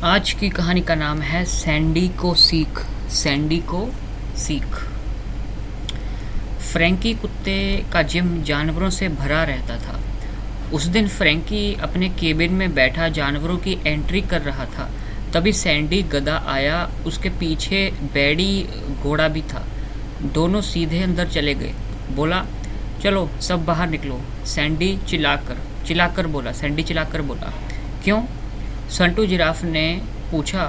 आज की कहानी का नाम है सैंडी को सीख। सैंडी को सीख। फ्रैंकी कुत्ते का जिम जानवरों से भरा रहता था। उस दिन फ्रैंकी अपने केबिन में बैठा जानवरों की एंट्री कर रहा था। तभी सैंडी गधा आया, उसके पीछे बैडी घोड़ा भी था। दोनों सीधे अंदर चले गए। बोला, चलो सब बाहर निकलो। सैंडी चिल्लाकर बोला। सैंडी चिल्लाकर बोला, क्यों? संटू जिराफ ने पूछा।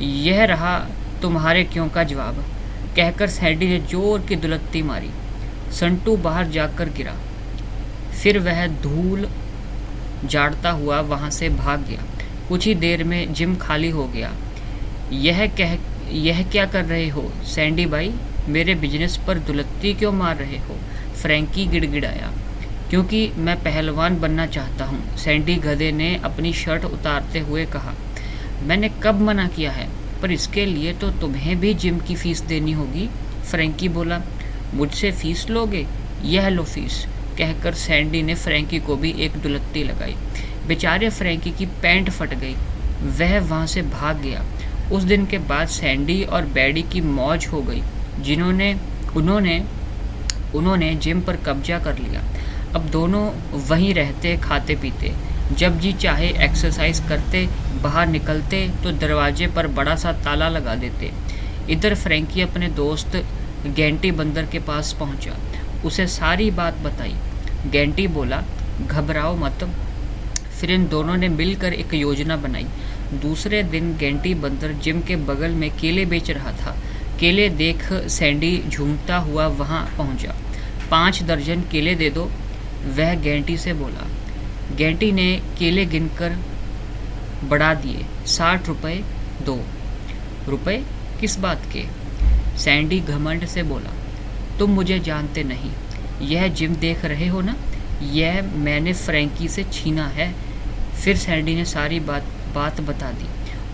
यह रहा तुम्हारे क्यों का जवाब, कहकर सैंडी ने जोर की दुलत्ती मारी। संटू बाहर जाकर गिरा। फिर वह धूल झाड़ता हुआ वहां से भाग गया। कुछ ही देर में जिम खाली हो गया। यह क्या कर रहे हो सैंडी भाई? मेरे बिजनेस पर दुलत्ती क्यों मार रहे हो? फ्रैंकी गिड़गिड़ाया। क्योंकि मैं पहलवान बनना चाहता हूँ, सैंडी गधे ने अपनी शर्ट उतारते हुए कहा। मैंने कब मना किया है? पर इसके लिए तो तुम्हें भी जिम की फीस देनी होगी, फ्रैंकी बोला। मुझसे फीस लोगे? यह लो फीस, कहकर सैंडी ने फ्रैंकी को भी एक दुलत्ती लगाई। बेचारे फ्रैंकी की पैंट फट गई। वह वहाँ से भाग गया। उस दिन के बाद सैंडी और बैडी की मौज हो गई। उन्होंने जिम पर कब्जा कर लिया। अब दोनों वहीं रहते, खाते पीते, जब जी चाहे एक्सरसाइज करते। बाहर निकलते तो दरवाजे पर बड़ा सा ताला लगा देते। इधर फ्रैंकी अपने दोस्त गेंटी बंदर के पास पहुंचा। उसे सारी बात बताई। गेंटी बोला, घबराओ मत। फिर इन दोनों ने मिलकर एक योजना बनाई। दूसरे दिन गेंटी बंदर जिम के बगल में केले बेच रहा था। केले देख सैंडी झूमता हुआ वहां पहुंचा। 5 दर्जन केले दे दो, वह गेंटी से बोला। गेंटी ने केले गिनकर बढ़ा दिए। 60 रुपये दो। रुपये किस बात के? सैंडी घमंड से बोला। तुम मुझे जानते नहीं, यह जिम देख रहे हो ना, यह मैंने फ्रैंकी से छीना है। फिर सैंडी ने सारी बात बता दी।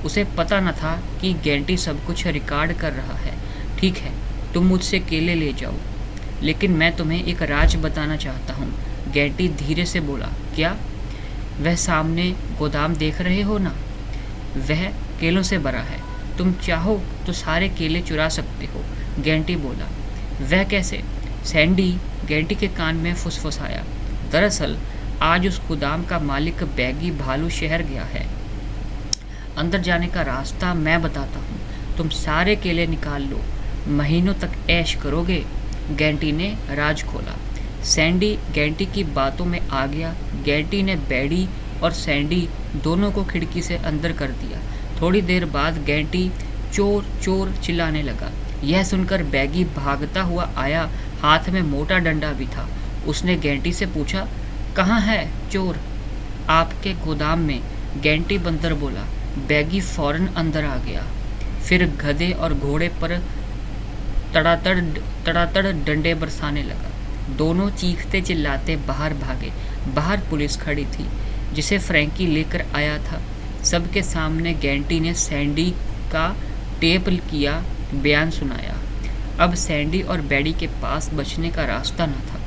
उसे पता न था कि गेंटी सब कुछ रिकॉर्ड कर रहा है। ठीक है, तुम मुझसे केले ले जाओ, लेकिन मैं तुम्हें एक राज बताना चाहता हूँ, गेंटी धीरे से बोला। क्या? वह सामने गोदाम देख रहे हो ना, वह केलों से भरा है। तुम चाहो तो सारे केले चुरा सकते हो, गेंटी बोला। वह कैसे? सैंडी गेंटी के कान में फुसफुसाया। दरअसल आज उस गोदाम का मालिक बैगी भालू शहर गया है। अंदर जाने का रास्ता मैं बताता हूँ, तुम सारे केले निकाल लो, महीनों तक ऐश करोगे। गेंटी ने राज खोला। सैंडी गेंटी की बातों में आ गया। गेंटी ने बैडी और सैंडी दोनों को खिड़की से अंदर कर दिया। थोड़ी देर बाद गेंटी चोर चोर चिल्लाने लगा। यह सुनकर बैगी भागता हुआ आया, हाथ में मोटा डंडा भी था। उसने गेंटी से पूछा, कहाँ है चोर? आपके गोदाम में, गेंटी बंदर बोला। बैगी फौरन अंदर आ गया। फिर गधे और घोड़े पर तड़ातड़ डंडे बरसाने लगा। दोनों चीखते चिल्लाते बाहर भागे। बाहर पुलिस खड़ी थी, जिसे फ्रैंकी लेकर आया था। सबके सामने गेंटी ने सैंडी का टेप किया बयान सुनाया। अब सैंडी और बैडी के पास बचने का रास्ता न था।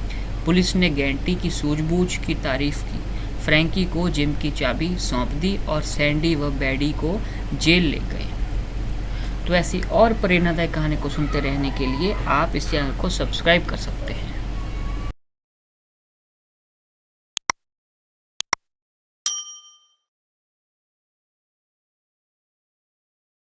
पुलिस ने गेंटी की सूझबूझ की तारीफ की, फ्रैंकी को जिम की चाबी सौंप दी और सैंडी व बैडी को जेल ले गए। तो ऐसी और प्रेरणादायक कहानी को सुनते रहने के लिए आप इस चैनल को सब्सक्राइब कर सकते हैं।